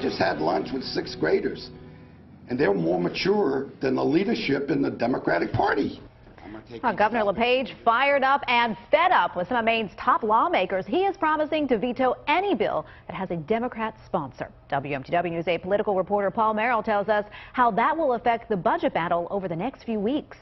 just had lunch with 6th graders, and they're more mature than the leadership in the Democratic Party. Governor LePage fired up and fed up with some of Maine's top lawmakers. He is promising to veto any bill that has a Democrat sponsor. WMTW News 8 political reporter Paul Merrill tells us how that will affect the budget battle over the next few weeks.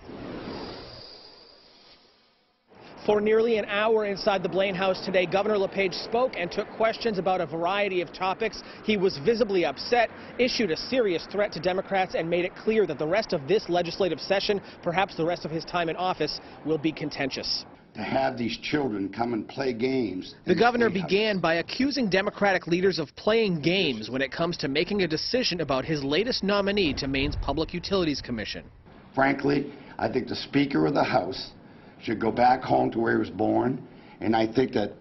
For nearly an hour inside the Blaine House today, Governor LePage spoke and took questions about a variety of topics. He was visibly upset, issued a serious threat to Democrats, and made it clear that the rest of this legislative session, perhaps the rest of his time in office, will be contentious. To have these children come and play games. The governor began by accusing Democratic leaders of playing games when it comes to making a decision about his latest nominee to Maine's Public Utilities Commission. Frankly, I think the Speaker of the House should go back home to where he was born, and I think that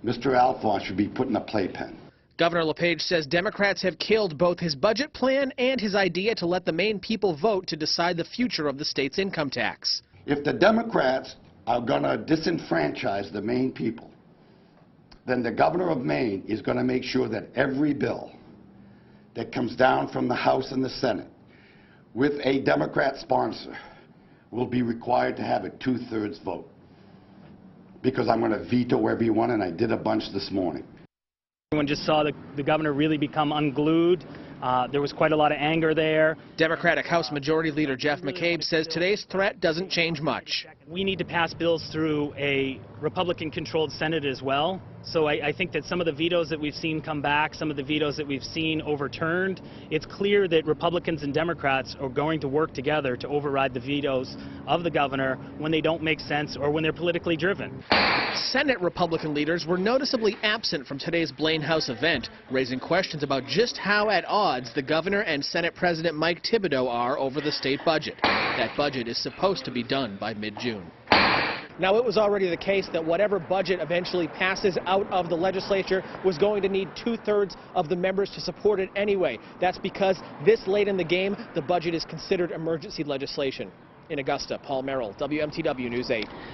Mr. Alphonse should be put in a playpen. Governor LePage says Democrats have killed both his budget plan and his idea to let the Maine people vote to decide the future of the state's income tax. If the Democrats are going to disenfranchise the Maine people, then the governor of Maine is going to make sure that every bill that comes down from the House and the Senate with a Democrat sponsor will be required to have a 2/3 vote, because I'm going to veto every one, and I did a bunch this morning. Everyone just saw the governor really become unglued. There was quite a lot of anger there. Democratic House Majority Leader Jeff McCabe says today's threat doesn't change much. We need to pass bills through a Republican-controlled Senate as well. So I think that some of the vetoes that we've seen come back, some of the vetoes that we've seen overturned, it's clear that Republicans and Democrats are going to work together to override the vetoes of the governor when they don't make sense or when they're politically driven. Senate Republican leaders were noticeably absent from today's Blaine House event, raising questions about just how at odds the governor and Senate President Mike Thibodeau are over the state budget. That budget is supposed to be done by mid-June. Now, it was already the case that whatever budget eventually passes out of the legislature was going to need 2/3 of the members to support it anyway. That's because this late in the game, the budget is considered emergency legislation. In Augusta, Paul Merrill, WMTW News 8.